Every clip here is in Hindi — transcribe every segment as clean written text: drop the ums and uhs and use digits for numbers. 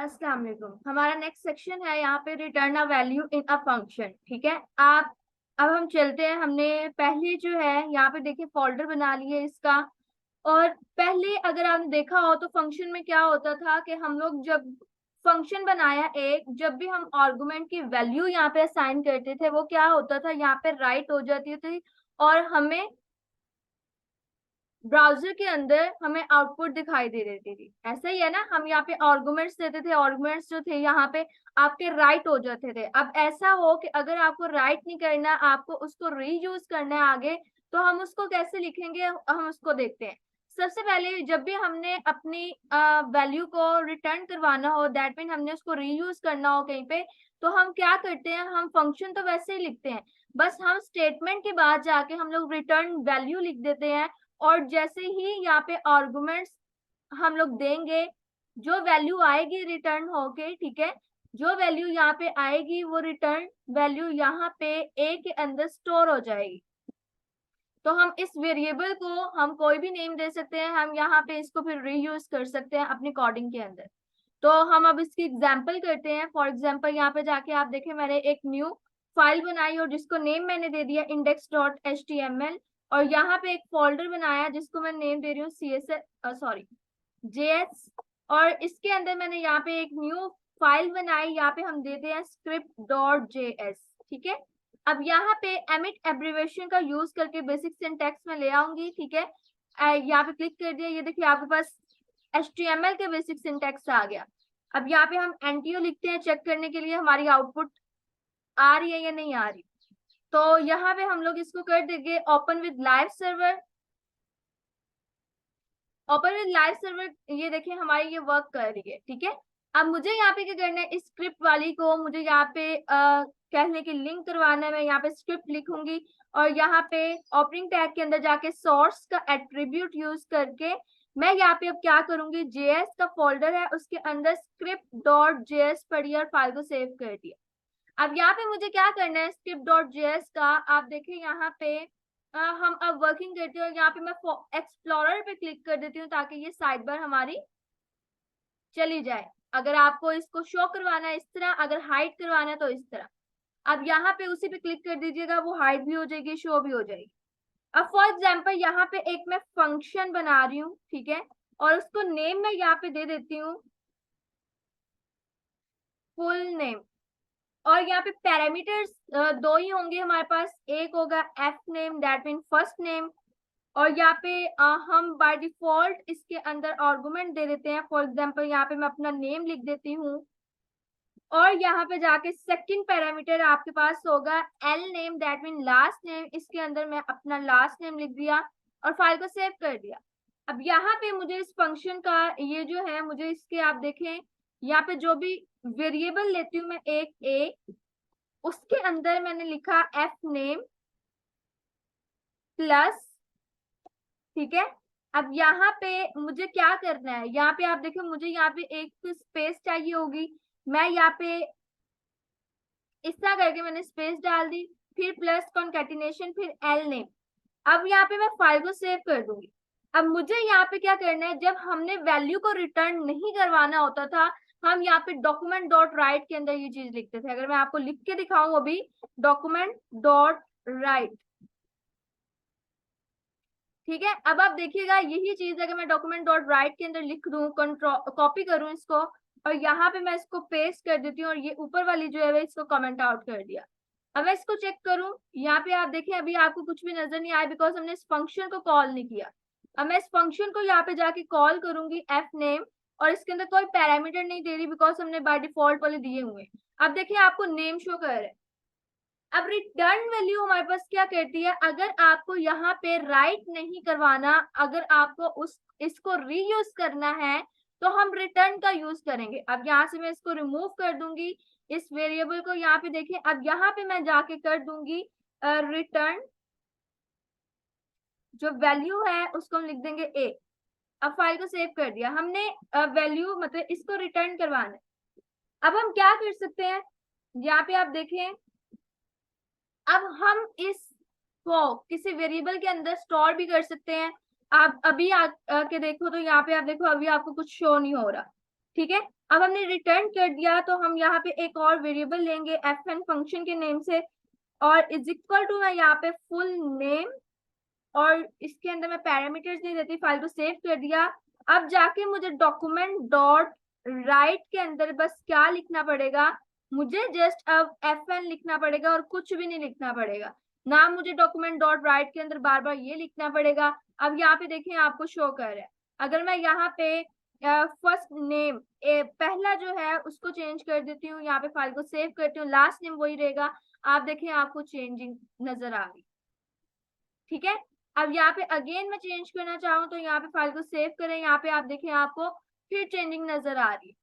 अस्सलाम वालेकुम। हमारा नेक्स्ट सेक्शन है यहाँ पे return a value in a function. ठीक है, आप अब हम चलते हैं। हमने पहले जो है यहाँ पे देखिए फोल्डर बना लिए इसका। और पहले अगर आपने देखा हो तो फंक्शन में क्या होता था कि हम लोग जब फंक्शन बनाया एक, जब भी हम आर्गुमेंट की वैल्यू यहाँ पे असाइन करते थे वो क्या होता था, यहाँ पे राइट हो जाती थी और हमें ब्राउजर के अंदर हमें आउटपुट दिखाई दे देती थी। ऐसा ही है ना, हम यहाँ पे आर्गुमेंट्स देते थे, आर्गुमेंट्स जो थे यहाँ पे आपके राइट हो जाते थे। अब ऐसा हो कि अगर आपको राइट नहीं करना, आपको उसको रीयूज करना है आगे, तो हम उसको कैसे लिखेंगे, हम उसको देखते हैं। सबसे पहले जब भी हमने अपनी वैल्यू को रिटर्न करवाना हो, दैट मीन हमने उसको रीयूज करना हो कहीं पे, तो हम क्या करते हैं, हम फंक्शन तो वैसे ही लिखते हैं, बस हम स्टेटमेंट के बाद जाके हम लोग रिटर्न वैल्यू लिख देते हैं। और जैसे ही यहाँ पे आर्गुमेंट्स हम लोग देंगे, जो वैल्यू आएगी रिटर्न होके, ठीक है, जो वैल्यू यहाँ पे आएगी वो रिटर्न वैल्यू यहाँ पे ए के अंदर स्टोर हो जाएगी। तो हम इस वेरिएबल को हम कोई भी नेम दे सकते हैं, हम यहाँ पे इसको फिर रीयूज कर सकते हैं अपनी कोडिंग के अंदर। तो हम अब इसकी एग्जांपल करते हैं। फॉर एग्जांपल यहाँ पे जाके आप देखें, मैंने एक न्यू फाइल बनाई और जिसको नेम मैंने दे दिया index.html। और यहाँ पे एक फोल्डर बनाया जिसको मैं नेम दे रही हूँ JS। और इसके अंदर मैंने यहाँ पे एक न्यू फाइल बनाई, यहाँ पे हम देते हैं script.js। ठीक है, अब यहाँ पे एमिट एब्रिवेशन का यूज करके बेसिक सिंटैक्स में ले आऊंगी। ठीक है, यहाँ पे क्लिक कर दिया, ये देखिए आपके पास HTML के बेसिक सिंटैक्स आ गया। अब यहाँ पे हम NTO लिखते हैं चेक करने के लिए हमारी आउटपुट आ रही है या नहीं आ रही। तो यहाँ पे हम लोग इसको कर देंगे open with live server. Open with live server, ये देखिए हमारी ये वर्क कर रही है। ठीक है, अब मुझे यहाँ पे क्या करना है, इस स्क्रिप्ट वाली को मुझे यहाँ पे कहने की लिंक करवाना है। मैं यहाँ पे स्क्रिप्ट लिखूंगी और यहाँ पे ओपनिंग टैग के अंदर जाके सोर्स का एट्रीब्यूट यूज करके मैं यहाँ पे अब क्या करूंगी, जेएस का फोल्डर है उसके अंदर script.js पढ़ी और फाइल को सेव कर दिया। अब यहाँ पे मुझे क्या करना है, script.js का आप देखिए यहाँ पे हम अब वर्किंग करते हैं। यहाँ पे मैं एक्सप्लोरर पे क्लिक कर देती हूँ ताकि ये साइड बार हमारी चली जाए। अगर आपको इसको शो करवाना है इस तरह, अगर हाइड करवाना है तो इस तरह। अब यहाँ पे उसी पे क्लिक कर दीजिएगा, वो हाइड भी हो जाएगी, शो भी हो जाएगी। अब फॉर एग्जाम्पल यहाँ पे एक मैं फंक्शन बना रही हूँ, ठीक है, और उसको नेम मैं यहाँ पे दे देती हूँ फुल नेम। और यहाँ पे पैरामीटर्स दो ही होंगे हमारे पास, एक होगा F name that mean first name, और यहाँ पे हम बाय डिफॉल्ट इसके अंदर आर्गुमेंट दे देते हैं। फॉर एग्जांपल यहाँ पे मैं अपना नेम लिख देती हूँ और यहाँ पे जाके सेकंड पैरामीटर आपके पास होगा L name that mean last name, इसके अंदर मैं अपना लास्ट नेम लिख दिया और फाइल को सेव कर दिया। अब यहाँ पे मुझे इस फंक्शन का ये जो है, मुझे इसके आप देखें यहाँ पे जो भी वेरिएबल लेती हूँ मैं एक ए, उसके अंदर मैंने लिखा एफ नेम प्लस। ठीक है, अब यहाँ पे मुझे क्या करना है, यहाँ पे आप देखो मुझे यहाँ पे एक स्पेस चाहिए होगी, मैं यहाँ पे इस तरह करके मैंने स्पेस डाल दी, फिर प्लस कॉन्केटिनेशन, फिर एल नेम। अब यहाँ पे मैं फाइल को सेव कर दूंगी। अब मुझे यहाँ पे क्या करना है, जब हमने वैल्यू को रिटर्न नहीं करवाना होता था, हम यहाँ पे डॉक्यूमेंट डॉट राइट के अंदर ये चीज लिखते थे। अगर मैं आपको लिख के दिखाऊं अभी, डॉक्यूमेंट डॉट राइट। ठीक है, अब आप देखिएगा यही चीज अगर मैं डॉक्यूमेंट डॉट राइट के अंदर लिख दूं, कॉपी करूं इसको और यहाँ पे मैं इसको पेस्ट कर देती हूँ और ये ऊपर वाली जो है इसको कमेंट आउट कर दिया। अब मैं इसको चेक करूं, यहाँ पे आप देखें अभी आपको कुछ भी नजर नहीं आया बिकॉज हमने इस फंक्शन को कॉल नहीं किया। अब मैं इस फंक्शन को यहाँ पे जाके कॉल करूंगी एफ नेम, और इसके अंदर कोई पैरामीटर नहीं दे रही बिकॉज हमने बाय डिफॉल्ट वाले दिए हुए। अब देखिए आपको नेम शो कर रहा है। अब रिटर्न वैल्यू हमारे पास क्या कहती है, अगर आपको यहाँ पे राइट नहीं करवाना, अगर आपको इसको रीयूज करना है तो हम रिटर्न का यूज करेंगे। अब यहाँ से मैं इसको रिमूव कर दूंगी इस वेरिएबल को, यहाँ पे देखिए अब यहाँ पे मैं जाके कर दूंगी रिटर्न, जो वैल्यू है उसको हम लिख देंगे ए। अब फाइल को सेव कर दिया हमने, वैल्यू मतलब इसको रिटर्न करवाना है। अब हम क्या कर सकते हैं, यहाँ पे आप देखें, अब हम इसको किसी वेरिएबल के अंदर स्टोर भी कर सकते हैं। आप अभी आके देखो तो यहाँ पे आप देखो अभी आपको कुछ शो नहीं हो रहा। ठीक है। अब हमने रिटर्न कर दिया तो हम यहाँ पे एक और वेरिएबल लेंगे fn फंक्शन के नेम से, और इज इक्वल टू मैं यहाँ पे फुल नेम, और इसके अंदर मैं पैरामीटर्स नहीं देती, फाइल को सेव कर दिया। अब जाके मुझे डॉक्यूमेंट डॉट राइट के अंदर बस क्या लिखना पड़ेगा, मुझे जस्ट अब fn लिखना पड़ेगा और कुछ भी नहीं लिखना पड़ेगा, ना मुझे डॉक्यूमेंट डॉट राइट के अंदर बार बार ये लिखना पड़ेगा। अब यहाँ पे देखें आपको शो कर रहा है, अगर मैं यहाँ पे फर्स्ट नेम पहला जो है उसको चेंज कर देती हूँ, यहाँ पे फाइल को सेव करती हूँ, लास्ट नेम वही रहेगा, आप देखें आपको चेंजिंग नजर आ रही। ठीक है। अब यहाँ पे अगेन मैं चेंज करना चाहूँ तो यहाँ पे फाइल को सेव करें, यहाँ पे आप देखें आपको फिर चेंजिंग नजर आ रही है।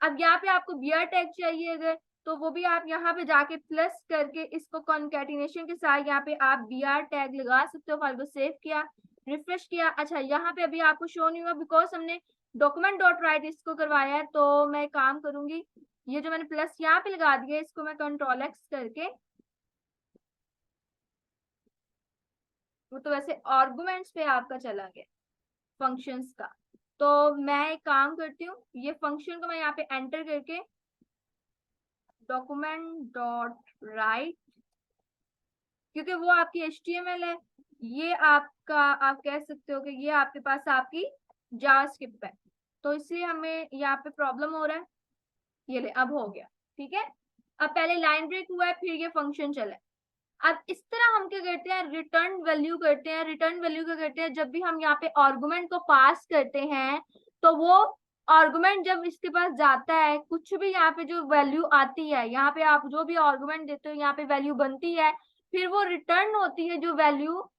अब यहाँ पे आपको बियर टैग चाहिए अगर, तो वो भी आप यहाँ पे जाके प्लस करके इसको कॉन्कैटिनेशन के साथ यहाँ पे आप बियर टैग लगा सकते हो। फाइल को सेव किया, रिफ्रेश किया। अच्छा, यहाँ पे अभी आपको शो नहीं हुआ बिकॉज हमने डॉक्यूमेंट डॉट राइट इसको करवाया है, तो मैं काम करूंगी, ये जो मैंने प्लस यहाँ पे लगा दिया इसको मैं कंट्रोल एक्स करके, वो तो वैसे आर्गुमेंट्स पे आपका चला गया फंक्शंस का। तो मैं एक काम करती हूँ, ये फंक्शन को मैं यहाँ पे एंटर करके डॉक्यूमेंट डॉट राइट, क्योंकि वो आपकी HTML है, ये आपका आप कह सकते हो कि ये आपके पास आपकी जावास्क्रिप्ट है, तो इसलिए हमें यहाँ पे प्रॉब्लम हो रहा है। ये ले अब हो गया। ठीक है। अब पहले लाइन ब्रेक हुआ है, फिर ये फंक्शन चला है। अब इस तरह हम क्या करते हैं, रिटर्न वैल्यू करते हैं। रिटर्न वैल्यू क्या करते हैं, जब भी हम यहाँ पे आर्गुमेंट को पास करते हैं तो वो आर्गुमेंट जब इसके पास जाता है, कुछ भी यहाँ पे जो वैल्यू आती है, यहाँ पे आप जो भी आर्गुमेंट देते हो यहाँ पे वैल्यू बनती है, फिर वो रिटर्न होती है जो वैल्यू,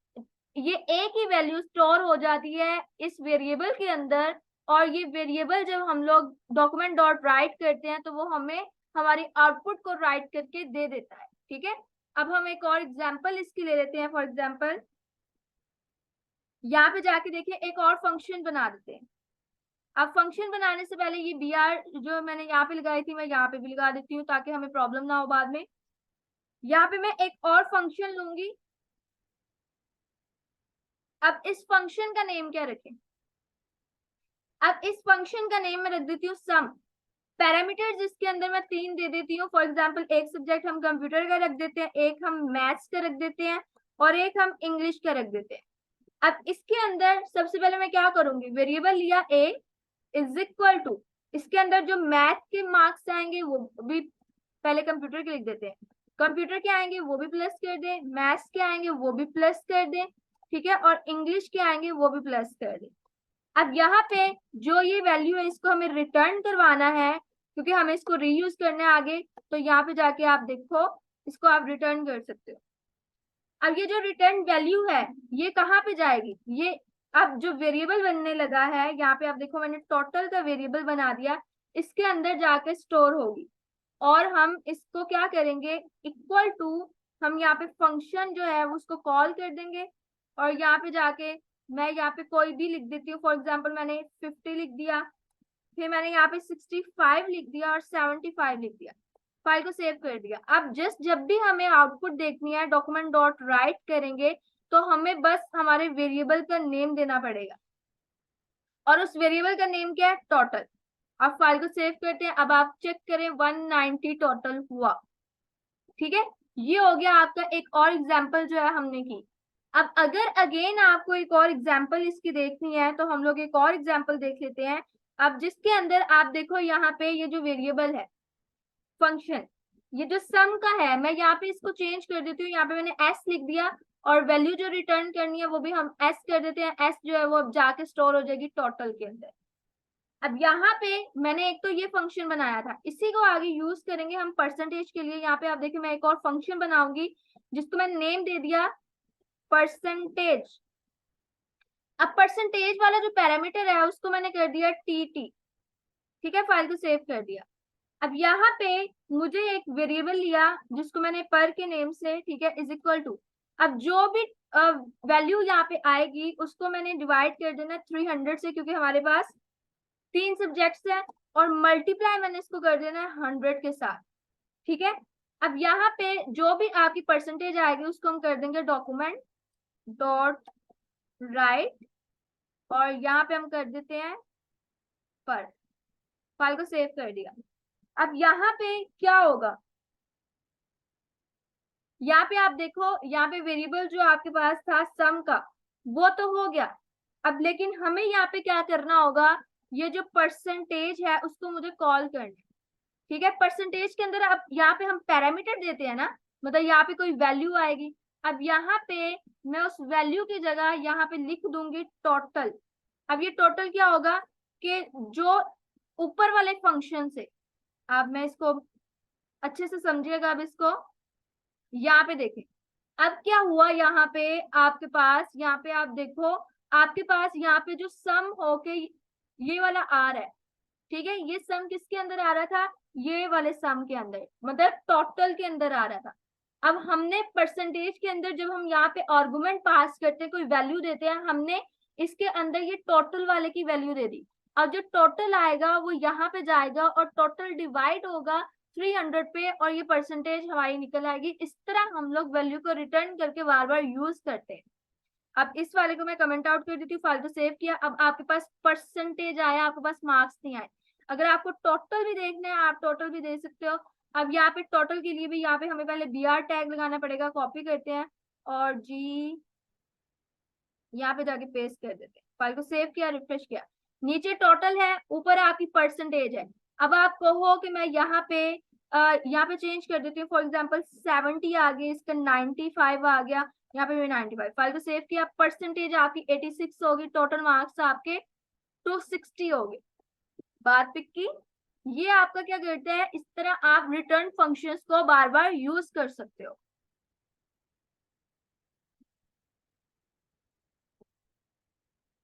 ये एक ही वैल्यू स्टोर हो जाती है इस वेरिएबल के अंदर, और ये वेरिएबल जब हम लोग डॉक्यूमेंट डॉट राइट करते हैं तो वो हमें हमारी आउटपुट को राइट करके दे देता है। ठीक है। अब हम एक और एग्जांपल इसकी ले लेते हैं। फॉर एग्जांपल यहाँ पे जाके देखिए एक और फंक्शन बना देते हैं। अब फंक्शन बनाने से पहले ये br जो मैंने यहाँ पे लगाई थी मैं यहाँ पे भी लगा देती हूँ ताकि हमें प्रॉब्लम ना हो बाद में। यहाँ पे मैं एक और फंक्शन लूंगी। अब इस फंक्शन का नेम क्या रखें, अब इस फंक्शन का नेम मैं रख देती हूँ सम। पैरामीटर जिसके अंदर मैं 3 दे देती हूँ। फॉर एग्जांपल एक सब्जेक्ट हम कंप्यूटर का रख देते हैं, एक हम मैथ्स का रख देते हैं, और एक हम इंग्लिश का रख देते हैं। अब इसके अंदर सबसे पहले मैं क्या करूंगी, वेरिएबल लिया a इज इक्वल टू, इसके अंदर जो मैथ के मार्क्स आएंगे वो भी पहले कंप्यूटर के लिख देते हैं, कंप्यूटर के आएंगे वो भी प्लस कर दें, मैथ्स के आएंगे वो भी प्लस कर दें, ठीक है, और इंग्लिश के आएंगे वो भी प्लस कर दें। अब यहाँ पे जो ये वैल्यू है इसको हमें रिटर्न करवाना है क्योंकि हमें इसको रीयूज करना है आगे, तो यहाँ पे जाके आप देखो इसको आप रिटर्न कर सकते हो। अब ये जो रिटर्न वैल्यू है ये कहाँ पे जाएगी, ये अब जो वेरिएबल बनने लगा है यहाँ पे आप देखो मैंने टोटल का वेरिएबल बना दिया, इसके अंदर जाके स्टोर होगी, और हम इसको क्या करेंगे, इक्वल टू, हम यहाँ पे फंक्शन जो है उसको कॉल कर देंगे, और यहाँ पे जाके मैं यहाँ पे कोई भी लिख देती हूँ। फॉर एग्जाम्पल मैंने 50 लिख दिया, फिर मैंने यहाँ पे 65 लिख दिया और 75 लिख दिया, फाइल को सेव कर दिया। अब जस्ट जब भी हमें आउटपुट देखनी है डॉक्यूमेंट डॉट राइट करेंगे तो हमें बस हमारे वेरिएबल का नेम देना पड़ेगा, और उस वेरिएबल का नेम क्या है, टोटल। अब फाइल को सेव करते हैं, अब आप चेक करें 190 टोटल हुआ। ठीक है। ये हो गया आपका एक और एग्जाम्पल जो है हमने की। अब अगर अगेन आपको एक और एग्जाम्पल इसकी देखनी है तो हम लोग एक और एग्जाम्पल देख लेते हैं। अब जिसके अंदर आप देखो यहाँ पे ये जो वेरिएबल है फंक्शन, ये जो सम का है, मैं यहाँ पे इसको चेंज कर देती हूँ, यहाँ पे मैंने s लिख दिया, और वैल्यू जो रिटर्न करनी है वो भी हम s कर देते हैं। s जो है वो अब जाके स्टोर हो जाएगी टोटल के अंदर। अब यहाँ पे मैंने एक तो ये फंक्शन बनाया था, इसी को आगे यूज करेंगे हम परसेंटेज के लिए। यहाँ पे आप देखिए मैं एक और फंक्शन बनाऊंगी जिसको मैंने नेम दे दिया परसेंटेज। अब परसेंटेज वाला जो पैरामीटर है उसको मैंने कर दिया tt। ठीक है, फाइल को सेव कर दिया। अब यहाँ पे मुझे एक वेरिएबल लिया जिसको मैंने पर के नेम से, ठीक है, इज इक्वल टू, अब जो भी वैल्यू यहाँ पे आएगी उसको मैंने डिवाइड कर देना 300 से, क्योंकि हमारे पास 3 सब्जेक्ट्स है, और मल्टीप्लाई मैंने इसको कर देना है 100 के साथ। ठीक है। अब यहाँ पे जो भी आपकी परसेंटेज आएगी उसको हम कर देंगे डॉक्यूमेंट डॉट राइट, और यहाँ पे हम कर देते हैं पर। फाइल को सेव कर दिया। अब यहाँ पे क्या होगा, यहाँ पे आप देखो, यहाँ पे वेरिएबल जो आपके पास था सम का वो तो हो गया। अब लेकिन हमें यहाँ पे क्या करना होगा, ये जो परसेंटेज है उसको मुझे कॉल करना है। ठीक है, परसेंटेज के अंदर अब यहाँ पे हम पैरामीटर देते हैं ना, मतलब यहाँ पे कोई वैल्यू आएगी। अब यहाँ पे मैं उस वैल्यू की जगह यहाँ पे लिख दूंगी टोटल। अब ये टोटल क्या होगा कि जो ऊपर वाले फंक्शन से, अब मैं इसको अच्छे से समझिएगा। अब इसको यहाँ पे देखें, अब क्या हुआ, यहाँ पे आपके पास, यहाँ पे आप देखो, आपके पास यहाँ पे जो सम होके ये वाला आ रहा है, ठीक है, ये सम किसके अंदर आ रहा था, ये वाले सम के अंदर, मतलब टोटल के अंदर आ रहा था। अब हमने परसेंटेज के अंदर जब हम यहाँ पे आर्गुमेंट पास करते हैं, कोई वैल्यू देते हैं, हमने इसके अंदर ये टोटल वाले की वैल्यू दे दी। अब जो टोटल आएगा वो यहाँ पे जाएगा और टोटल डिवाइड होगा 300 पे और ये परसेंटेज हमारी निकल आएगी। इस तरह हम लोग वैल्यू को रिटर्न करके बार बार यूज करते हैं। अब इस वाले को मैं कमेंट आउट कर देती हूँ, फालतू सेव किया। अब आपके पास परसेंटेज आया, आपके पास मार्क्स नहीं आए। अगर आपको टोटल भी देखना है आप टोटल भी दे सकते हो। अब यहाँ पे टोटल के लिए भी यहाँ पे हमें पहले br टैग लगाना पड़ेगा, कॉपी करते हैं और जी यहाँ पे जाके पेस्ट कर देते हैं। फाइल को सेव किया, रिफ्रेश किया, नीचे टोटल है, ऊपर आपकी परसेंटेज है। अब आप कहो कि मैं यहाँ पे चेंज कर देती हूँ, फॉर एग्जाम्पल 70 आ गया, इसका 95 आ गया, यहाँ पे भी 95। फाइल को सेव किया, परसेंटेज आपकी 86 होगी, टोटल मार्क्स आपके 260 होगी। बात पिक की। ये आपका क्या करता है, इस तरह आप रिटर्न फंक्शंस को बार बार यूज कर सकते हो।